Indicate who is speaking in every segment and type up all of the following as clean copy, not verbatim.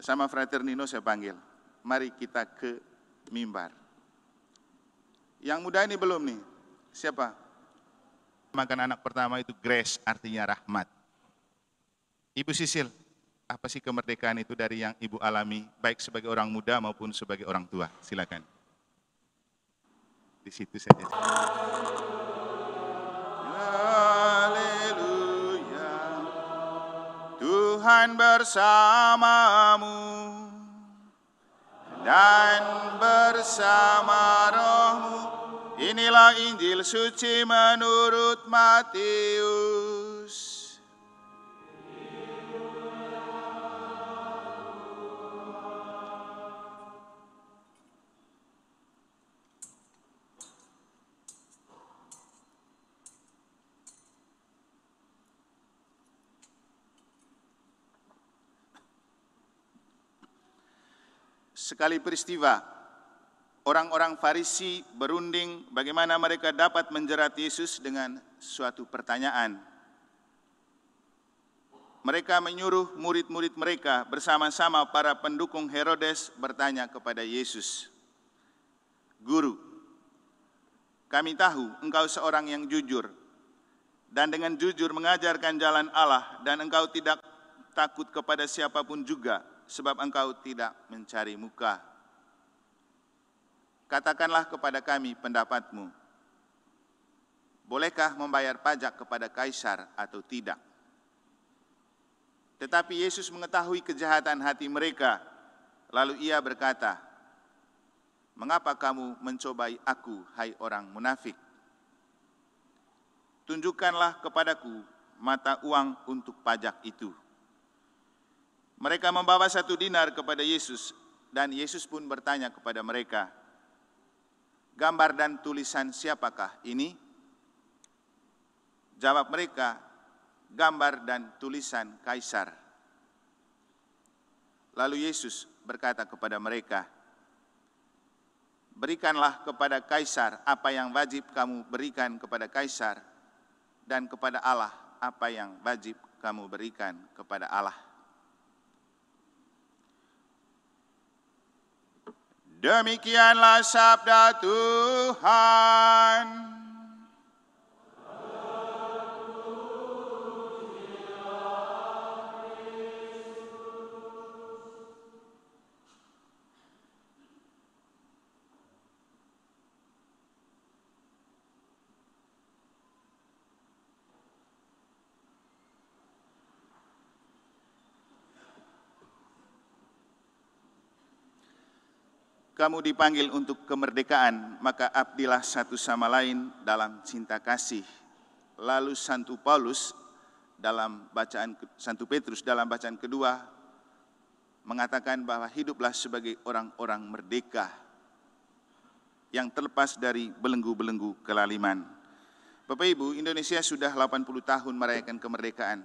Speaker 1: Sama Frater Nino saya panggil, mari kita ke mimbar. Yang muda ini belum nih, siapa? Makan anak pertama itu Grace, artinya rahmat. Ibu Sisil, apa sih kemerdekaan itu dari yang Ibu alami, baik sebagai orang muda maupun sebagai orang tua? Silakan. Di situ saja. Haleluya, Tuhan bersamamu dan bersama rohmu. Inilah Injil suci menurut Matius. Sekali peristiwa, orang-orang Farisi berunding bagaimana mereka dapat menjerat Yesus dengan suatu pertanyaan. Mereka menyuruh murid-murid mereka bersama-sama para pendukung Herodes bertanya kepada Yesus, "Guru, kami tahu engkau seorang yang jujur dan dengan jujur mengajarkan jalan Allah dan engkau tidak takut kepada siapapun juga, sebab engkau tidak mencari muka. Katakanlah kepada kami pendapatmu. Bolehkah membayar pajak kepada kaisar atau tidak?" Tetapi Yesus mengetahui kejahatan hati mereka, lalu ia berkata, "Mengapa kamu mencobai aku, hai orang munafik? Tunjukkanlah kepadaku mata uang untuk pajak itu." Mereka membawa 1 dinar kepada Yesus, dan Yesus pun bertanya kepada mereka, "Gambar dan tulisan siapakah ini?" Jawab mereka, "Gambar dan tulisan Kaisar." Lalu Yesus berkata kepada mereka, "Berikanlah kepada Kaisar apa yang wajib kamu berikan kepada Kaisar, dan kepada Allah apa yang wajib kamu berikan kepada Allah." Demikianlah sabda Tuhan. Kamu dipanggil untuk kemerdekaan, maka abdilah satu sama lain dalam cinta kasih. Lalu Santo Petrus dalam bacaan kedua mengatakan bahwa hiduplah sebagai orang-orang merdeka yang terlepas dari belenggu-belenggu kelaliman. Bapak Ibu, Indonesia sudah 80 tahun merayakan kemerdekaan,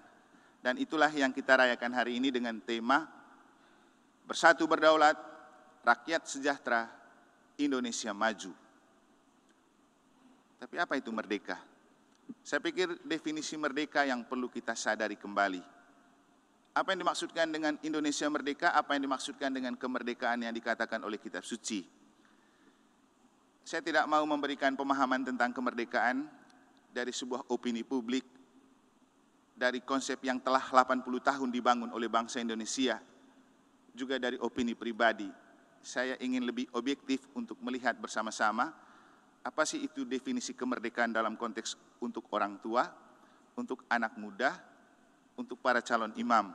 Speaker 1: dan itulah yang kita rayakan hari ini dengan tema Bersatu Berdaulat, Rakyat Sejahtera, Indonesia Maju. Tapi apa itu merdeka? Saya pikir definisi merdeka yang perlu kita sadari kembali. Apa yang dimaksudkan dengan Indonesia merdeka? Apa yang dimaksudkan dengan kemerdekaan yang dikatakan oleh kitab suci? Saya tidak mau memberikan pemahaman tentang kemerdekaan dari sebuah opini publik, dari konsep yang telah 80 tahun dibangun oleh bangsa Indonesia, juga dari opini pribadi. Saya ingin lebih objektif untuk melihat bersama-sama apa sih itu definisi kemerdekaan dalam konteks untuk orang tua, untuk anak muda, untuk para calon imam.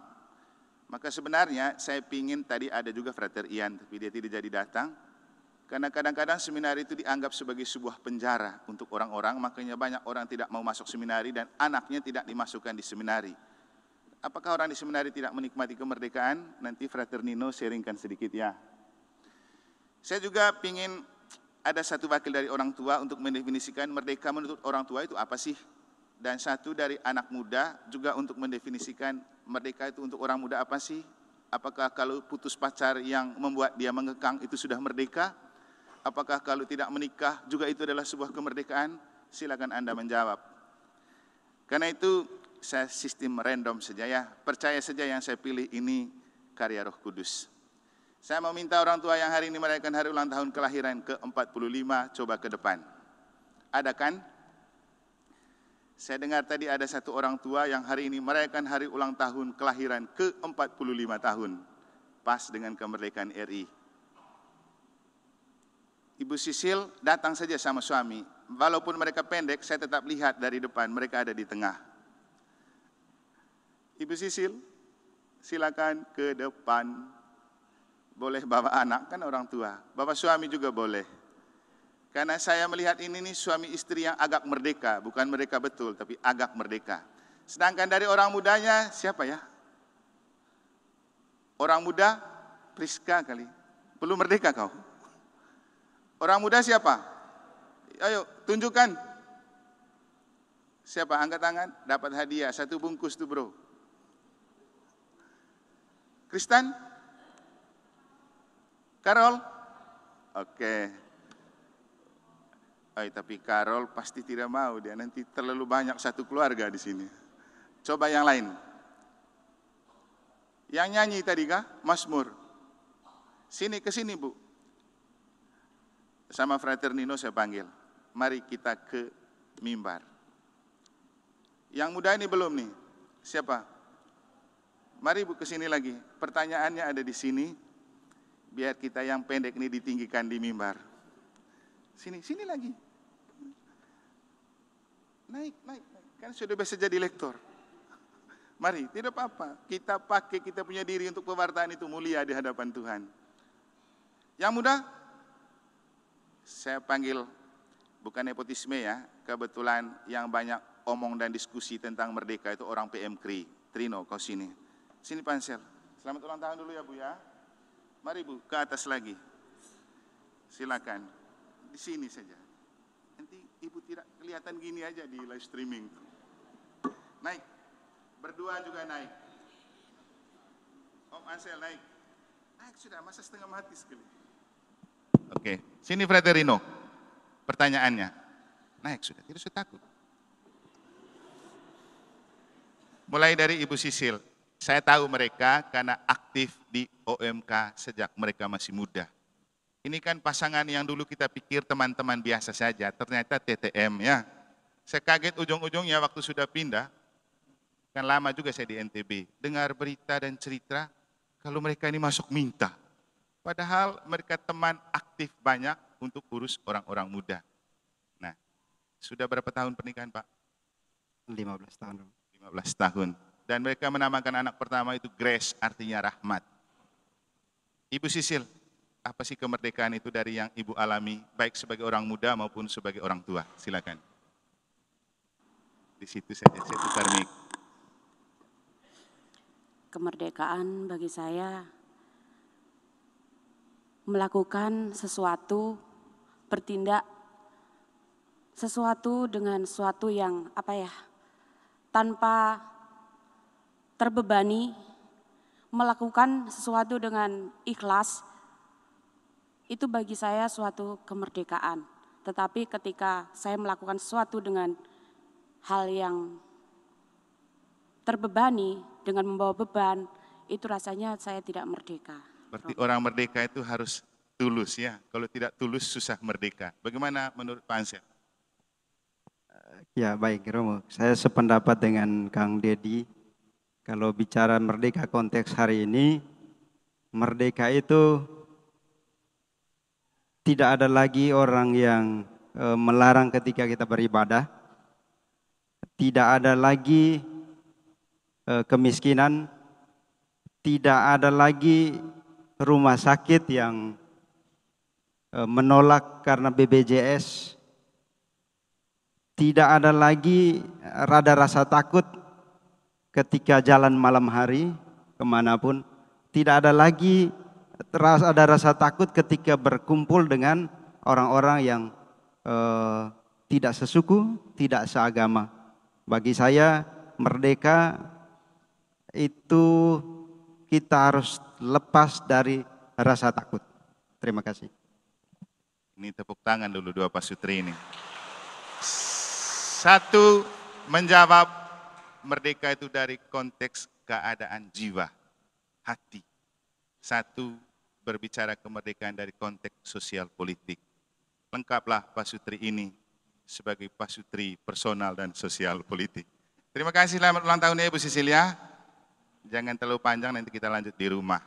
Speaker 1: Maka sebenarnya saya ingin tadi ada juga Frater Ian, tapi dia tidak jadi datang. Karena kadang-kadang seminari itu dianggap sebagai sebuah penjara untuk orang-orang, makanya banyak orang tidak mau masuk seminari dan anaknya tidak dimasukkan di seminari. Apakah orang di seminari tidak menikmati kemerdekaan? Nanti Frater Nino sharingkan sedikit ya. Saya juga ingin ada satu wakil dari orang tua untuk mendefinisikan merdeka menurut orang tua itu apa sih? Dan satu dari anak muda juga untuk mendefinisikan merdeka itu untuk orang muda apa sih? Apakah kalau putus pacar yang membuat dia mengekang itu sudah merdeka? Apakah kalau tidak menikah juga itu adalah sebuah kemerdekaan? Silakan Anda menjawab. Karena itu saya sistem random saja ya. Percaya saja yang saya pilih ini karya Roh Kudus. Saya mau minta orang tua yang hari ini merayakan hari ulang tahun kelahiran ke-45, coba ke depan. Ada kan? Saya dengar tadi ada satu orang tua yang hari ini merayakan hari ulang tahun kelahiran ke-45 tahun. Pas dengan kemerdekaan RI. Ibu Sisil datang saja sama suami. Walaupun mereka pendek, saya tetap lihat dari depan, mereka ada di tengah. Ibu Sisil, silakan ke depan. Boleh bawa anak, kan orang tua. Bawa suami juga boleh. Karena saya melihat ini nih suami istri yang agak merdeka. Bukan mereka betul, tapi agak merdeka. Sedangkan dari orang mudanya, siapa ya? Orang muda, Priska kali. Belum merdeka kau. Orang muda siapa? Ayo, tunjukkan. Siapa? Angkat tangan, dapat hadiah. 1 bungkus tuh bro. Kristen? Karol? Oke. Tapi Karol pasti tidak mau, dia nanti terlalu banyak satu keluarga di sini. Coba yang lain. Yang nyanyi tadi kah? Mazmur. Sini, ke sini Bu. Sama Frater Nino saya panggil. Mari kita ke mimbar. Yang muda ini belum nih. Siapa? Mari Bu ke sini lagi. Pertanyaannya ada di sini. Biar kita yang pendek ini ditinggikan di mimbar. Sini, sini lagi. Naik. Kan sudah bisa jadi lektor. Mari, tidak apa-apa. Kita pakai kita punya diri untuk pewartaan itu mulia di hadapan Tuhan. Yang muda, saya panggil, bukan nepotisme ya, kebetulan yang banyak omong dan diskusi tentang merdeka itu orang PM KRI. Trino, kau sini. Sini Pansel. Selamat ulang tahun dulu ya Bu ya. Mari Bu, ke atas lagi. Silakan. Di sini saja. Nanti Ibu tidak kelihatan gini aja di live streaming. Naik. Berdua juga naik. Om Ansel naik. Naik sudah, masa setengah mati sekali. Oke, sini Frederino. Pertanyaannya. Naik sudah, tidak usah takut. Mulai dari Ibu Sisil. Saya tahu mereka karena aktif di OMK sejak mereka masih muda. Ini kan pasangan yang dulu kita pikir teman-teman biasa saja, ternyata TTM ya. Saya kaget ujung-ujungnya waktu sudah pindah, kan lama juga saya di NTB, dengar berita dan cerita kalau mereka ini masuk minta. Padahal mereka teman aktif banyak untuk urus orang-orang muda. Nah, sudah berapa tahun pernikahan Pak?
Speaker 2: 15 tahun.
Speaker 1: 15 tahun. Dan mereka menamakan anak pertama itu Grace, artinya rahmat. Ibu Sisil, apa sih kemerdekaan itu dari yang Ibu alami, baik sebagai orang muda maupun sebagai orang tua? Silakan. Di situ saja, saya tukar mic.
Speaker 3: Kemerdekaan bagi saya melakukan sesuatu, bertindak sesuatu dengan sesuatu yang tanpa terbebani, melakukan sesuatu dengan ikhlas, itu bagi saya suatu kemerdekaan. Tetapi ketika saya melakukan sesuatu dengan hal yang terbebani, dengan membawa beban, itu rasanya saya tidak merdeka.
Speaker 1: Berarti orang merdeka itu harus tulus ya, kalau tidak tulus susah merdeka. Bagaimana menurut Pak Ansel?
Speaker 2: Ya baik Romo, saya sependapat dengan Kang Dedi. Kalau bicara merdeka konteks hari ini, merdeka itu tidak ada lagi orang yang melarang ketika kita beribadah. Tidak ada lagi kemiskinan. Tidak ada lagi rumah sakit yang menolak karena BPJS. Tidak ada lagi rasa takut ketika jalan malam hari kemanapun. Tidak ada lagi rasa takut ketika berkumpul dengan orang-orang yang tidak sesuku, tidak seagama. Bagi saya merdeka itu kita harus lepas dari rasa takut. Terima kasih.
Speaker 1: Ini tepuk tangan dulu dua Pak Sutri ini. Satu, menjawab merdeka itu dari konteks keadaan jiwa, hati. Satu, berbicara kemerdekaan dari konteks sosial politik. Lengkaplah pasutri ini sebagai pasutri personal dan sosial politik. Terima kasih, selamat ulang tahun ya Ibu Cecilia. Jangan terlalu panjang, nanti kita lanjut di rumah.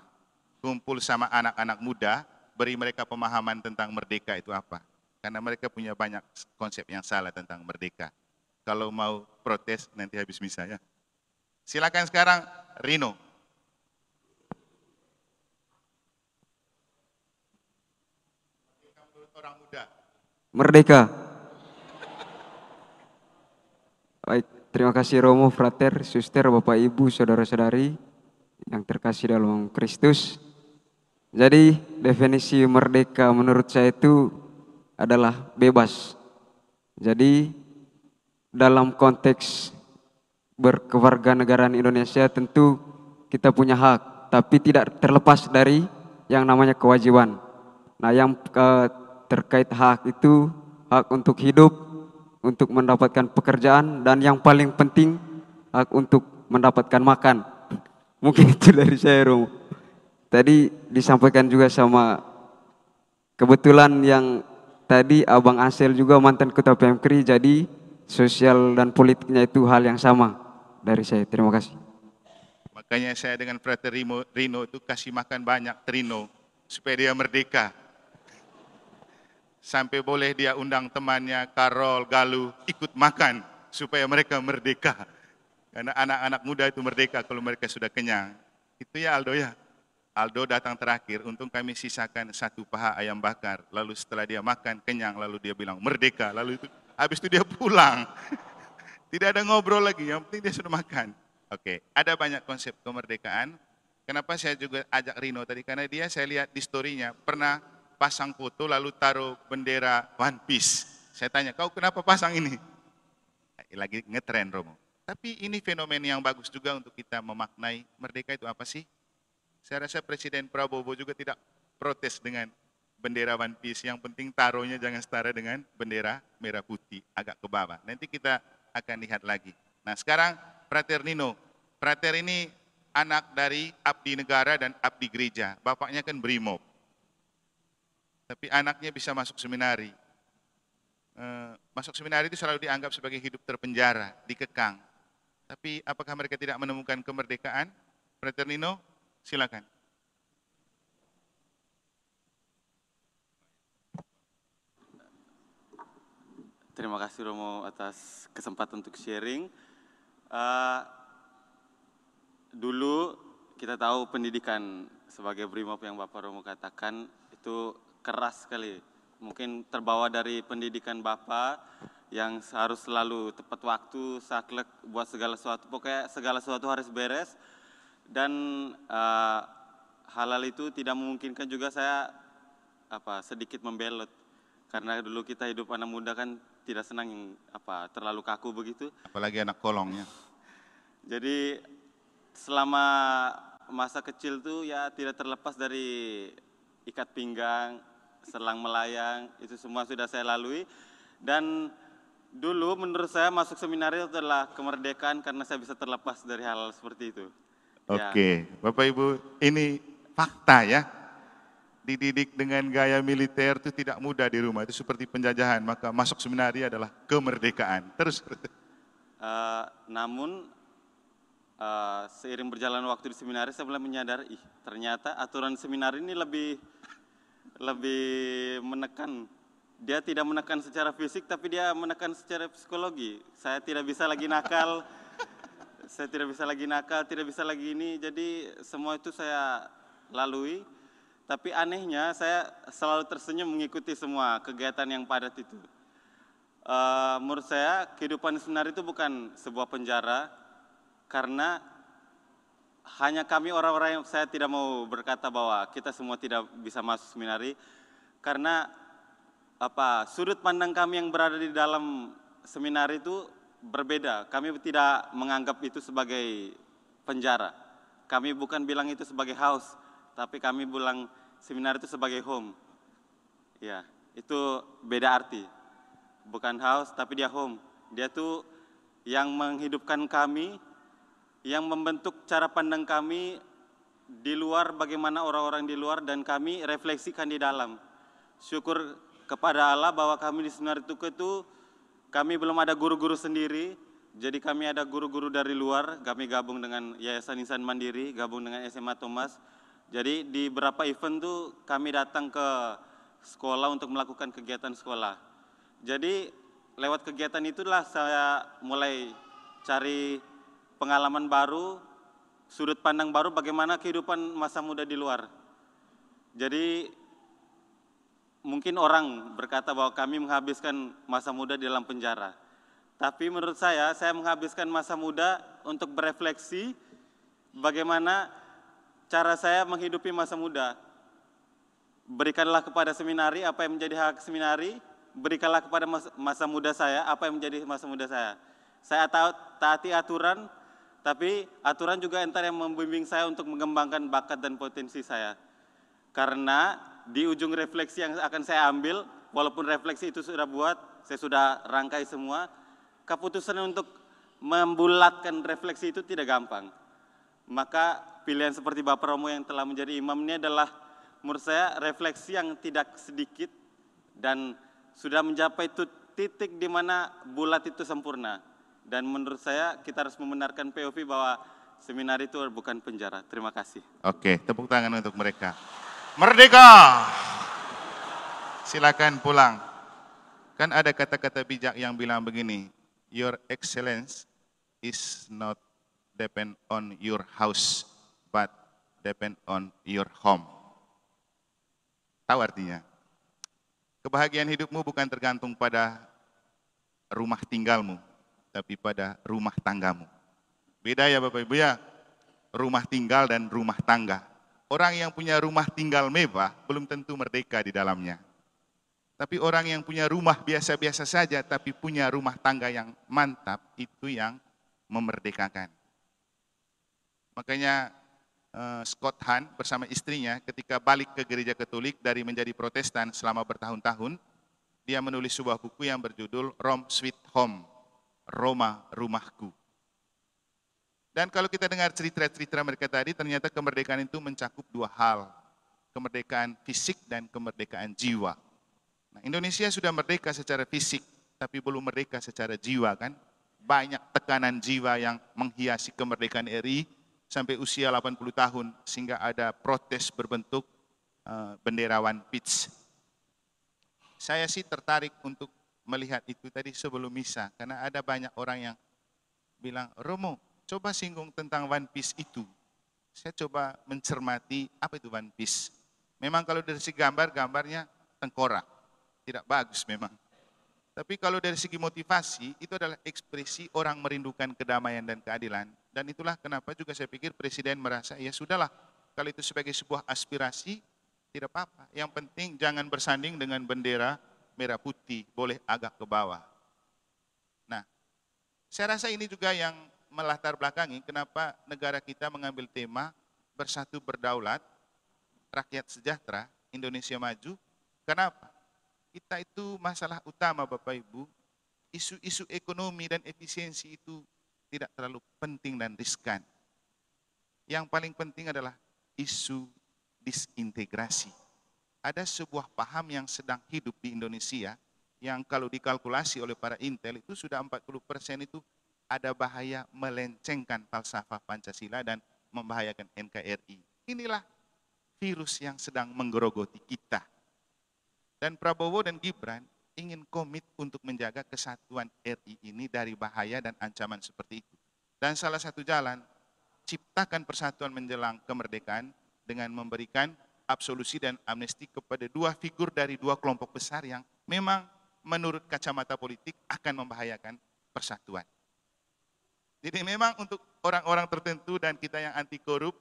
Speaker 1: Kumpul sama anak-anak muda, beri mereka pemahaman tentang merdeka itu apa. Karena mereka punya banyak konsep yang salah tentang merdeka. Kalau mau protes, nanti habis misa ya. Silakan sekarang, Rino. Merdeka menurut orang muda.
Speaker 4: Merdeka. Baik, terima kasih Romo, Frater, Suster, Bapak Ibu, Saudara-saudari yang terkasih dalam Kristus. Jadi definisi merdeka menurut saya itu adalah bebas. Jadi dalam konteks berkewarganegaraan Indonesia tentu kita punya hak, tapi tidak terlepas dari yang namanya kewajiban. Nah, yang terkait hak itu hak untuk hidup, untuk mendapatkan pekerjaan, dan yang paling penting hak untuk mendapatkan makan. Mungkin itu dari saya, Romo. Tadi disampaikan juga sama kebetulan yang tadi Abang Ansel juga mantan Ketua PMKRI, jadi sosial dan politiknya itu hal yang sama dari saya. Terima kasih.
Speaker 1: Makanya saya dengan Frater Rino itu kasih makan banyak Trino supaya dia merdeka. Sampai boleh dia undang temannya Karol, Galuh ikut makan supaya mereka merdeka. Karena anak-anak muda itu merdeka kalau mereka sudah kenyang. Itu ya Aldo ya. Aldo datang terakhir, untung kami sisakan 1 paha ayam bakar. Lalu setelah dia makan kenyang, lalu dia bilang merdeka. Lalu itu habis itu dia pulang. Tidak ada ngobrol lagi, yang penting dia sudah makan. Oke, ada banyak konsep kemerdekaan. Kenapa saya juga ajak Rino tadi? Karena dia saya lihat di story-nya pernah pasang foto lalu taruh bendera One Piece. Saya tanya, kau kenapa pasang ini? Lagi ngetren Romo. Tapi ini fenomen yang bagus juga untuk kita memaknai merdeka itu apa sih? Saya rasa Presiden Prabowo juga tidak protes dengan bendera One Piece. Yang penting taruhnya jangan setara dengan bendera merah putih, agak ke bawah. Nanti kita akan lihat lagi. Nah sekarang Frater Nino. Frater ini anak dari abdi negara dan abdi gereja. Bapaknya kan Brimob. Tapi anaknya bisa masuk seminari. Masuk seminari itu selalu dianggap sebagai hidup terpenjara, dikekang. Tapi apakah mereka tidak menemukan kemerdekaan? Frater Nino, silakan.
Speaker 5: Terima kasih Romo atas kesempatan untuk sharing. Dulu kita tahu pendidikan sebagai Brimob yang Bapak Romo katakan itu keras sekali. Mungkin terbawa dari pendidikan Bapak yang harus selalu tepat waktu, saklek buat segala sesuatu. Pokoknya segala sesuatu harus beres. Dan hal-hal itu tidak memungkinkan juga saya sedikit membelot. Karena dulu kita hidup anak muda kan tidak senang terlalu kaku begitu.
Speaker 1: Apalagi anak kolongnya.
Speaker 5: Jadi selama masa kecil tuh ya tidak terlepas dari ikat pinggang, selang melayang, itu semua sudah saya lalui. Dan dulu menurut saya masuk seminari itu adalah kemerdekaan karena saya bisa terlepas dari hal-hal seperti itu.
Speaker 1: Oke, Bapak Ibu, ini fakta ya. Dididik dengan gaya militer itu tidak mudah di rumah, itu seperti penjajahan, maka masuk seminari adalah kemerdekaan. Terus.
Speaker 5: Namun seiring berjalan waktu di seminari saya mulai menyadari, ternyata aturan seminari ini lebih menekan. Dia tidak menekan secara fisik, tapi dia menekan secara psikologi. Saya tidak bisa lagi nakal, tidak bisa lagi ini. Jadi semua itu saya lalui. Tapi anehnya saya selalu tersenyum mengikuti semua kegiatan yang padat itu. Menurut saya kehidupan seminar itu bukan sebuah penjara, karena hanya kami orang-orang yang saya tidak mau berkata bahwa kita semua tidak bisa masuk seminari, karena sudut pandang kami yang berada di dalam seminari itu berbeda. Kami tidak menganggap itu sebagai penjara. Kami bukan bilang itu sebagai house, tapi kami bilang seminar itu sebagai home. Ya, itu beda arti. Bukan house, tapi dia home. Dia tuh yang menghidupkan kami, yang membentuk cara pandang kami di luar bagaimana orang-orang di luar dan kami refleksikan di dalam. Syukur kepada Allah bahwa kami di Seminar Tuku itu kami belum ada guru-guru sendiri, jadi kami ada guru-guru dari luar, kami gabung dengan Yayasan Insan Mandiri, gabung dengan SMA Thomas. Jadi di beberapa event tuh kami datang ke sekolah untuk melakukan kegiatan sekolah. Jadi lewat kegiatan itulah saya mulai cari pengalaman baru, sudut pandang baru bagaimana kehidupan masa muda di luar. Jadi mungkin orang berkata bahwa kami menghabiskan masa muda di dalam penjara. Tapi menurut saya menghabiskan masa muda untuk berefleksi bagaimana cara saya menghidupi masa muda. Berikanlah kepada seminari apa yang menjadi hak seminari, berikanlah kepada masa muda saya apa yang menjadi masa muda saya. Saya taati aturan, tapi aturan juga entar yang membimbing saya untuk mengembangkan bakat dan potensi saya. Karena di ujung refleksi yang akan saya ambil, walaupun refleksi itu sudah buat, saya sudah rangkai semua, keputusan untuk membulatkan refleksi itu tidak gampang. Maka pilihan seperti Bapak Romo yang telah menjadi imam ini adalah menurut saya refleksi yang tidak sedikit dan sudah mencapai titik di mana bulat itu sempurna. Dan menurut saya kita harus membenarkan POV bahwa seminar itu bukan penjara. Terima kasih.
Speaker 1: Oke, tepuk tangan untuk mereka. Merdeka! Silakan pulang. Kan ada kata-kata bijak yang bilang begini, your excellence is not depend on your house, but depend on your home. Tahu artinya? Kebahagiaan hidupmu bukan tergantung pada rumah tinggalmu, tapi pada rumah tanggamu. Beda ya Bapak Ibu ya, rumah tinggal dan rumah tangga. Orang yang punya rumah tinggal mewah belum tentu merdeka di dalamnya. Tapi orang yang punya rumah biasa-biasa saja tapi punya rumah tangga yang mantap, itu yang memerdekakan. Makanya Scott Hahn bersama istrinya ketika balik ke gereja Katolik dari menjadi Protestan selama bertahun-tahun, dia menulis sebuah buku yang berjudul Rome Sweet Home, Roma Rumahku. Dan kalau kita dengar cerita-cerita mereka tadi, ternyata kemerdekaan itu mencakup dua hal. Kemerdekaan fisik dan kemerdekaan jiwa. Nah, Indonesia sudah merdeka secara fisik, tapi belum merdeka secara jiwa kan. Banyak tekanan jiwa yang menghiasi kemerdekaan RI sampai usia 80 tahun, sehingga ada protes berbentuk bendera One Piece. Saya sih tertarik untuk melihat itu tadi sebelum misa, karena ada banyak orang yang bilang, Romo, coba singgung tentang One Piece itu. Saya coba mencermati apa itu One Piece. Memang kalau dari segi gambar, gambarnya tengkorak. Tidak bagus memang. Tapi kalau dari segi motivasi, itu adalah ekspresi orang merindukan kedamaian dan keadilan. Dan itulah kenapa juga saya pikir Presiden merasa, ya sudahlah, kalau itu sebagai sebuah aspirasi, tidak apa-apa. Yang penting jangan bersanding dengan bendera merah putih, boleh agak ke bawah. Nah, saya rasa ini juga yang melatar belakangi kenapa negara kita mengambil tema bersatu berdaulat, rakyat sejahtera, Indonesia maju. Kenapa? Kita itu masalah utama Bapak Ibu, isu-isu ekonomi dan efisiensi itu tidak terlalu penting dan riskan. Yang paling penting adalah isu disintegrasi. Ada sebuah paham yang sedang hidup di Indonesia yang kalau dikalkulasi oleh para intel itu sudah 40% itu ada bahaya melencengkan falsafah Pancasila dan membahayakan NKRI. Inilah virus yang sedang menggerogoti kita. Dan Prabowo dan Gibran ingin komit untuk menjaga kesatuan RI ini dari bahaya dan ancaman seperti itu. Dan salah satu jalan, ciptakan persatuan menjelang kemerdekaan dengan memberikan absolusi dan amnesti kepada dua figur dari dua kelompok besar yang memang menurut kacamata politik akan membahayakan persatuan. Jadi memang untuk orang-orang tertentu dan kita yang anti korup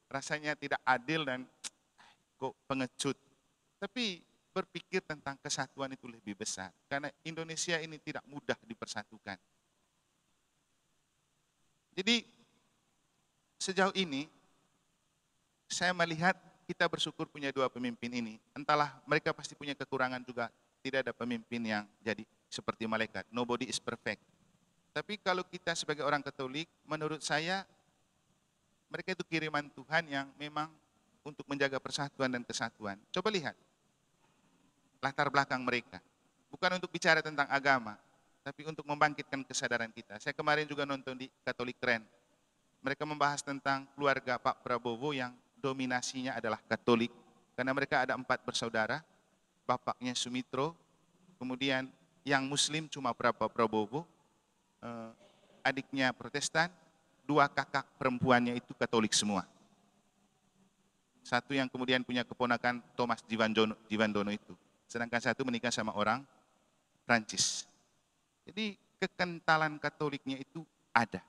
Speaker 1: rasanya tidak adil dan kok pengecut. Tapi berpikir tentang kesatuan itu lebih besar. Karena Indonesia ini tidak mudah dipersatukan. Jadi sejauh ini saya melihat kita bersyukur punya dua pemimpin ini. Entahlah mereka pasti punya kekurangan juga. Tidak ada pemimpin yang jadi seperti malaikat. Nobody is perfect. Tapi kalau kita sebagai orang Katolik, menurut saya Mereka itu kiriman Tuhan yang memang untuk menjaga persatuan dan kesatuan. Coba lihat latar belakang mereka. Bukan untuk bicara tentang agama, tapi untuk membangkitkan kesadaran kita. Saya kemarin juga nonton di Katolik Keren. Mereka membahas tentang keluarga Pak Prabowo yang dominasinya adalah Katolik. Karena mereka ada 4 bersaudara, bapaknya Sumitro, kemudian yang Muslim cuma Prabowo, adiknya Protestan, 2 kakak perempuannya itu Katolik semua. Satu yang kemudian punya keponakan Thomas Jiwandono itu. Sedangkan satu menikah sama orang Prancis. Jadi kekentalan Katoliknya itu ada.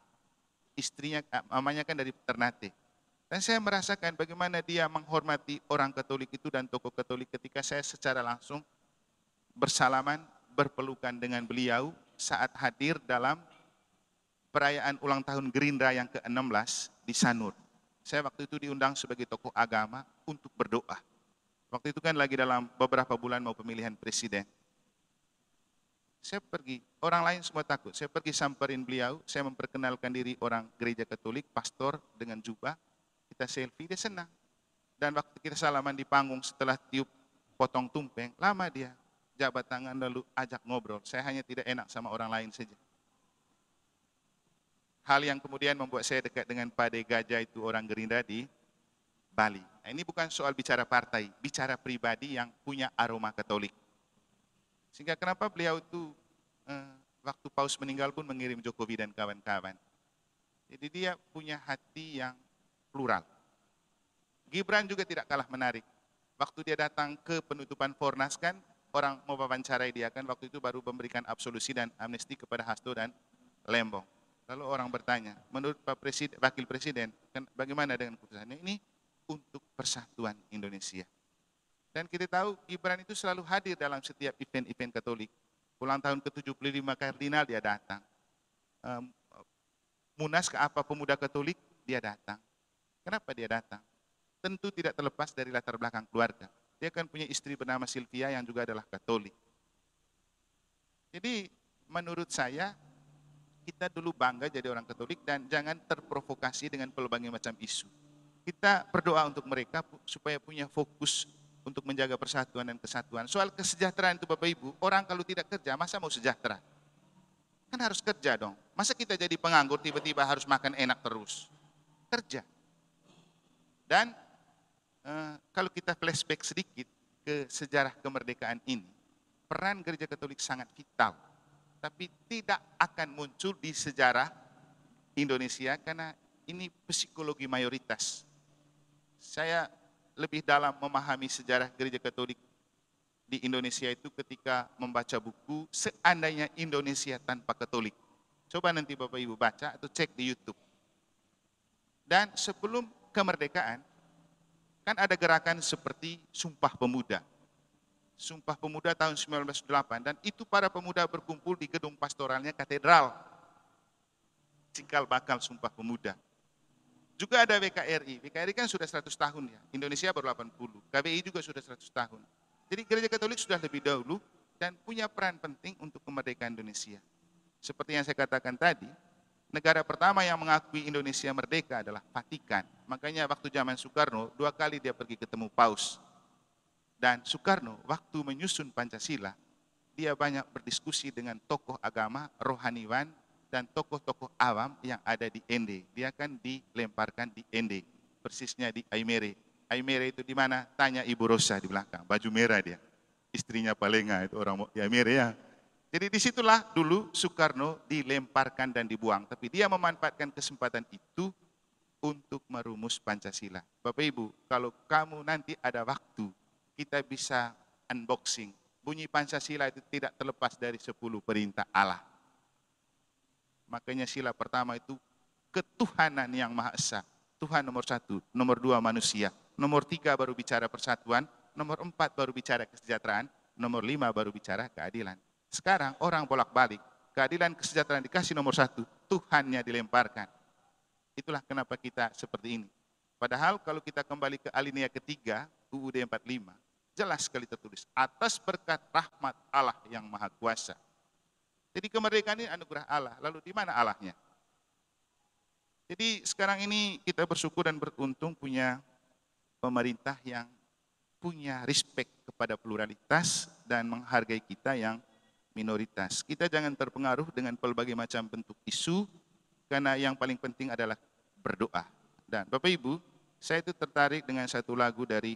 Speaker 1: Istrinya, mamanya kan dari Ternate. Dan saya merasakan bagaimana dia menghormati orang Katolik itu dan tokoh Katolik ketika saya secara langsung bersalaman, berpelukan dengan beliau saat hadir dalam perayaan ulang tahun Gerindra yang ke-16 di Sanur. Saya waktu itu diundang sebagai tokoh agama untuk berdoa. Waktu itu kan lagi dalam beberapa bulan mau pemilihan presiden. Saya pergi, orang lain semua takut. Saya pergi samperin beliau, saya memperkenalkan diri orang gereja Katolik, pastor dengan jubah. Kita selfie, dia senang. Dan waktu kita salaman di panggung setelah tiup potong tumpeng, lama dia jabat tangan lalu ajak ngobrol. Saya hanya tidak enak sama orang lain saja. Hal yang kemudian membuat saya dekat dengan Pade Gajah itu orang Gerindra di Bali. Nah, ini bukan soal bicara partai, bicara pribadi yang punya aroma Katolik. Sehingga kenapa beliau itu waktu Paus meninggal pun mengirim Jokowi dan kawan-kawan. Jadi dia punya hati yang plural. Gibran juga tidak kalah menarik. Waktu dia datang ke penutupan Fornas kan, orang mau wawancarai dia kan, waktu itu baru memberikan absolusi dan amnesti kepada Hasto dan Lembong. Lalu orang bertanya, menurut Pak Presiden, Wakil Presiden, kan bagaimana dengan keputusannya? Ini untuk persatuan Indonesia. Dan kita tahu Gibran itu selalu hadir dalam setiap event-event Katolik. Ulang tahun ke-75 Kardinal dia datang. Munas ke apa pemuda Katolik dia datang. Kenapa dia datang? Tentu tidak terlepas dari latar belakang keluarga. Dia kan punya istri bernama Sylvia yang juga adalah Katolik. Jadi menurut saya kita dulu bangga jadi orang Katolik dan jangan terprovokasi dengan berbagai macam isu. Kita berdoa untuk mereka supaya punya fokus untuk menjaga persatuan dan kesatuan. Soal kesejahteraan itu Bapak Ibu, orang kalau tidak kerja masa mau sejahtera? Kan harus kerja dong. Masa kita jadi penganggur tiba-tiba harus makan enak terus? Kerja. Dan kalau kita flashback sedikit ke sejarah kemerdekaan ini, peran Gereja Katolik sangat vital. Tapi tidak akan muncul di sejarah Indonesia karena ini psikologi mayoritas. Saya lebih dalam memahami sejarah Gereja Katolik di Indonesia itu ketika membaca buku Seandainya Indonesia Tanpa Katolik. Coba nanti Bapak Ibu baca atau cek di YouTube. Dan sebelum kemerdekaan, kan ada gerakan seperti Sumpah Pemuda. Sumpah Pemuda tahun 1908 dan itu para pemuda berkumpul di gedung pastoralnya katedral. Cikal bakal Sumpah Pemuda. Juga ada WKRI. WKRI kan sudah 100 tahun ya. Indonesia baru 80. KBI juga sudah 100 tahun. Jadi Gereja Katolik sudah lebih dahulu dan punya peran penting untuk kemerdekaan Indonesia. Seperti yang saya katakan tadi, negara pertama yang mengakui Indonesia merdeka adalah Vatikan. Makanya waktu zaman Soekarno 2 kali dia pergi ketemu Paus. Dan Soekarno waktu menyusun Pancasila, dia banyak berdiskusi dengan tokoh agama, rohaniwan, dan tokoh-tokoh awam yang ada di Ende. Dia kan dilemparkan di Ende, persisnya di Aimere. Aimere itu di mana? Tanya Ibu Rosa di belakang, baju merah dia. Istrinya Palenga itu orang di Aimere ya. Jadi disitulah dulu Soekarno dilemparkan dan dibuang. Tapi dia memanfaatkan kesempatan itu untuk merumus Pancasila. Bapak Ibu, kalau kamu nanti ada waktu, kita bisa unboxing. Bunyi Pancasila itu tidak terlepas dari 10 perintah Allah. Makanya sila pertama itu ketuhanan yang Maha Esa. Tuhan nomor 1, nomor 2 manusia. Nomor 3 baru bicara persatuan, nomor 4 baru bicara kesejahteraan, nomor 5 baru bicara keadilan. Sekarang orang bolak-balik, keadilan kesejahteraan dikasih nomor 1, Tuhannya dilemparkan. Itulah kenapa kita seperti ini. Padahal kalau kita kembali ke alinea ketiga, UUD 45, jelas sekali tertulis, atas berkat rahmat Allah yang Maha Kuasa. Jadi kemerdekaan ini anugerah Allah, lalu di mana Allahnya? Jadi sekarang ini kita bersyukur dan beruntung punya pemerintah yang punya respect kepada pluralitas dan menghargai kita yang minoritas. Kita jangan terpengaruh dengan berbagai macam bentuk isu, karena yang paling penting adalah berdoa. Dan Bapak Ibu, saya itu tertarik dengan satu lagu dari,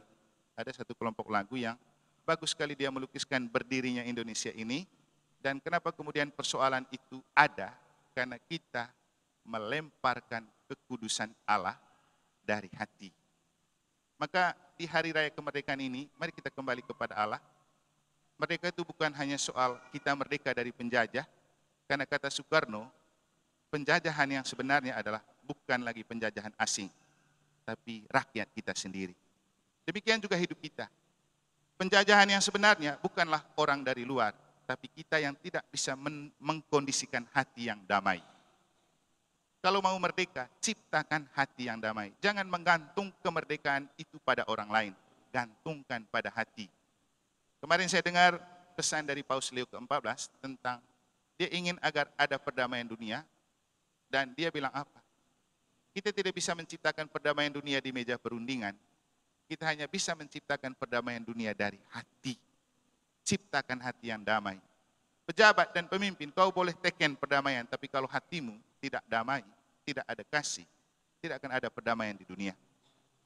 Speaker 1: ada satu kelompok lagu yang bagus sekali dia melukiskan berdirinya Indonesia ini, dan kenapa kemudian persoalan itu ada, karena kita melemparkan kekudusan Allah dari hati. Maka di hari raya kemerdekaan ini, mari kita kembali kepada Allah. Merdeka itu bukan hanya soal kita merdeka dari penjajah, karena kata Soekarno, penjajahan yang sebenarnya adalah bukan lagi penjajahan asing, tapi rakyat kita sendiri. Demikian juga hidup kita. Penjajahan yang sebenarnya bukanlah orang dari luar, tapi kita yang tidak bisa mengkondisikan hati yang damai. Kalau mau merdeka, ciptakan hati yang damai. Jangan menggantung kemerdekaan itu pada orang lain, gantungkan pada hati. Kemarin saya dengar pesan dari Paus Leo ke-14 tentang dia ingin agar ada perdamaian dunia, dan dia bilang apa? Kita tidak bisa menciptakan perdamaian dunia di meja perundingan, kita hanya bisa menciptakan perdamaian dunia dari hati. Ciptakan hati yang damai. Pejabat dan pemimpin, kau boleh teken perdamaian, tapi kalau hatimu tidak damai, tidak ada kasih, tidak akan ada perdamaian di dunia.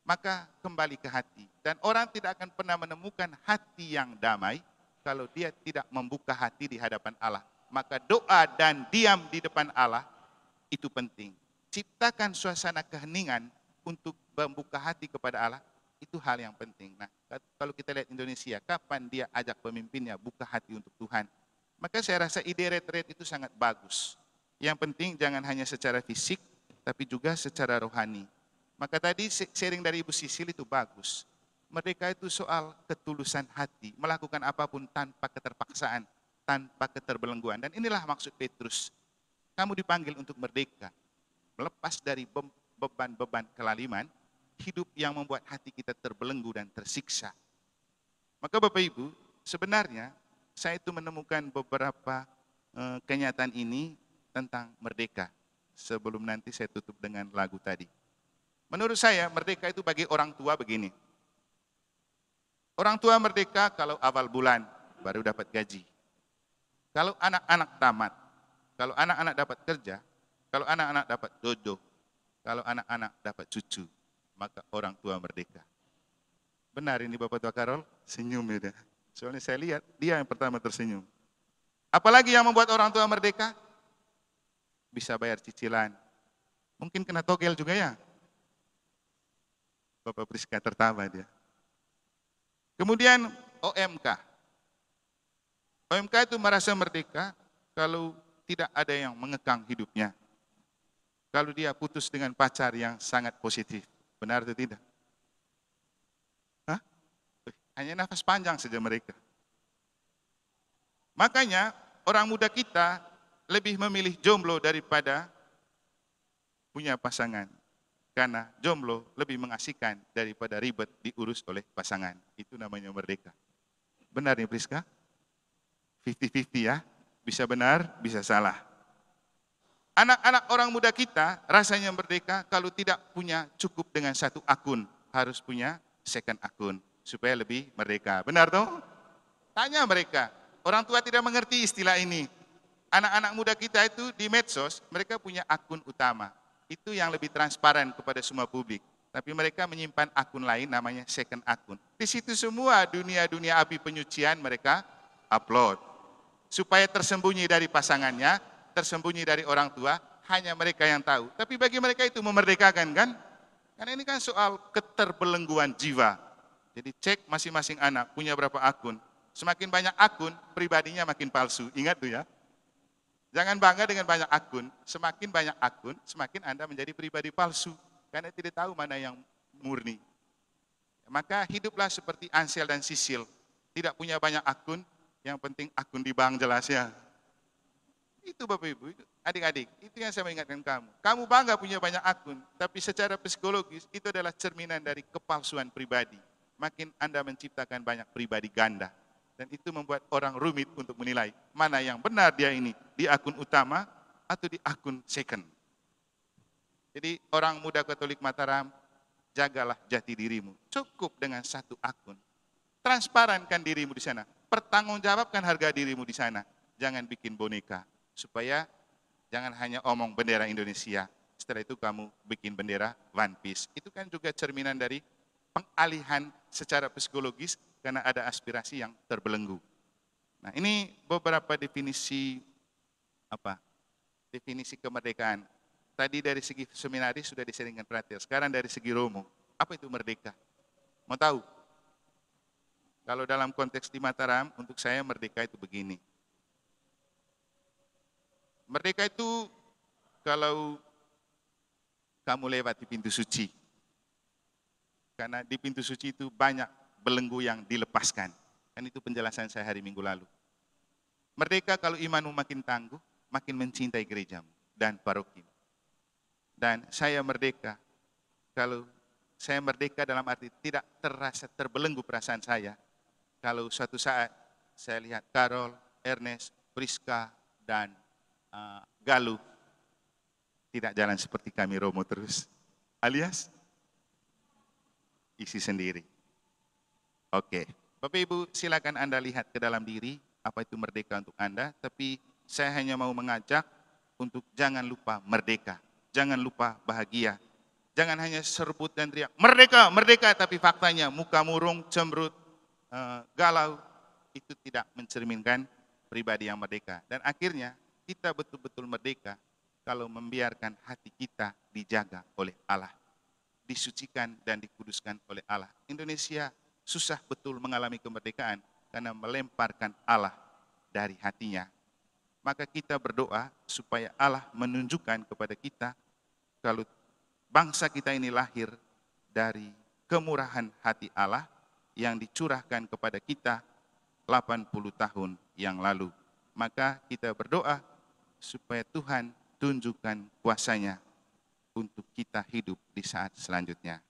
Speaker 1: Maka kembali ke hati. Dan orang tidak akan pernah menemukan hati yang damai kalau dia tidak membuka hati di hadapan Allah. Maka doa dan diam di depan Allah itu penting. Ciptakan suasana keheningan untuk membuka hati kepada Allah, itu hal yang penting. Nah, kalau kita lihat Indonesia, kapan dia ajak pemimpinnya buka hati untuk Tuhan? Maka saya rasa ide retret itu sangat bagus. Yang penting jangan hanya secara fisik, tapi juga secara rohani. Maka tadi sharing dari Ibu Sisil itu bagus. Merdeka itu soal ketulusan hati, melakukan apapun tanpa keterpaksaan, tanpa keterbelengguan. Dan inilah maksud Petrus. Kamu dipanggil untuk merdeka, melepas dari beban-beban kelaliman, hidup yang membuat hati kita terbelenggu dan tersiksa. Maka Bapak Ibu, sebenarnya saya itu menemukan beberapa kenyataan ini tentang merdeka. Sebelum nanti saya tutup dengan lagu tadi. Menurut saya merdeka itu bagi orang tua begini. Orang tua merdeka kalau awal bulan baru dapat gaji. Kalau anak-anak tamat, kalau anak-anak dapat kerja, kalau anak-anak dapat jodoh, kalau anak-anak dapat cucu, maka orang tua merdeka. Benar ini Bapak Tua Karol? Senyum ya. Soalnya saya lihat dia yang pertama tersenyum. Apalagi yang membuat orang tua merdeka? Bisa bayar cicilan. Mungkin kena togel juga ya. Bapak Priska tertawa dia. Kemudian OMK. OMK itu merasa merdeka kalau tidak ada yang mengekang hidupnya. Kalau dia putus dengan pacar yang sangat positif. Benar atau tidak? Hah? Hanya nafas panjang saja mereka. Makanya orang muda kita lebih memilih jomblo daripada punya pasangan. Karena jomblo lebih mengasihkan daripada ribet diurus oleh pasangan. Itu namanya merdeka. Benar nih Priska? 50-50 ya. Bisa benar, bisa salah. Anak-anak orang muda kita rasanya merdeka kalau tidak punya cukup dengan satu akun. Harus punya second akun supaya lebih merdeka. Benar toh? Tanya mereka. Orang tua tidak mengerti istilah ini. Anak-anak muda kita itu di medsos, mereka punya akun utama. Itu yang lebih transparan kepada semua publik. Tapi mereka menyimpan akun lain namanya second akun. Di situ semua dunia-dunia api penyucian mereka upload. Supaya tersembunyi dari pasangannya, tersembunyi dari orang tua, hanya mereka yang tahu. Tapi bagi mereka itu memerdekakan kan? Karena ini kan soal keterbelengguan jiwa. Jadi cek masing-masing anak punya berapa akun. Semakin banyak akun, pribadinya makin palsu. Ingat tuh ya. Jangan bangga dengan banyak akun. Semakin banyak akun, semakin Anda menjadi pribadi palsu. Karena tidak tahu mana yang murni. Maka hiduplah seperti Ansel dan Sisil. Tidak punya banyak akun, yang penting akun di bank jelas ya. Itu Bapak Ibu, adik-adik, itu yang saya mengingatkan kamu. Kamu bangga punya banyak akun, tapi secara psikologis itu adalah cerminan dari kepalsuan pribadi. Makin Anda menciptakan banyak pribadi ganda. Dan itu membuat orang rumit untuk menilai mana yang benar dia ini, di akun utama atau di akun second. Jadi orang muda Katolik Mataram, jagalah jati dirimu. Cukup dengan satu akun. Transparankan dirimu di sana. Pertanggungjawabkan harga dirimu di sana. Jangan bikin boneka. Supaya jangan hanya omong bendera Indonesia. Setelah itu kamu bikin bendera One Piece. Itu kan juga cerminan dari pengalihan secara psikologis karena ada aspirasi yang terbelenggu. Nah, ini beberapa definisi definisi kemerdekaan. Tadi dari segi seminaris sudah diseringkan perhatian. Sekarang dari segi Romo, apa itu merdeka? Mau tahu? Kalau dalam konteks di Mataram, untuk saya merdeka itu begini. Merdeka itu kalau kamu lewat di pintu suci. Karena di pintu suci itu banyak belenggu yang dilepaskan. Dan itu penjelasan saya hari Minggu lalu. Merdeka kalau imanmu makin tangguh, makin mencintai gerejamu dan parokimu. Dan saya merdeka, kalau saya merdeka dalam arti tidak terasa terbelenggu perasaan saya. Kalau suatu saat saya lihat Karol, Ernest, Priska, dan Galuh tidak jalan seperti kami Romo terus. Alias isi sendiri. Oke, Bapak Ibu silakan Anda lihat ke dalam diri apa itu merdeka untuk Anda. Tapi saya hanya mau mengajak untuk jangan lupa merdeka. Jangan lupa bahagia. Jangan hanya serbut dan teriak, merdeka, merdeka, tapi faktanya muka murung, cemberut, galau, itu tidak mencerminkan pribadi yang merdeka. Dan akhirnya kita betul-betul merdeka kalau membiarkan hati kita dijaga oleh Allah. Disucikan dan dikuduskan oleh Allah. Indonesia susah betul mengalami kemerdekaan karena melemparkan Allah dari hatinya. Maka kita berdoa supaya Allah menunjukkan kepada kita kalau bangsa kita ini lahir dari kemurahan hati Allah yang dicurahkan kepada kita 80 tahun yang lalu. Maka kita berdoa supaya Tuhan tunjukkan kuasa-Nya untuk kita hidup di saat selanjutnya.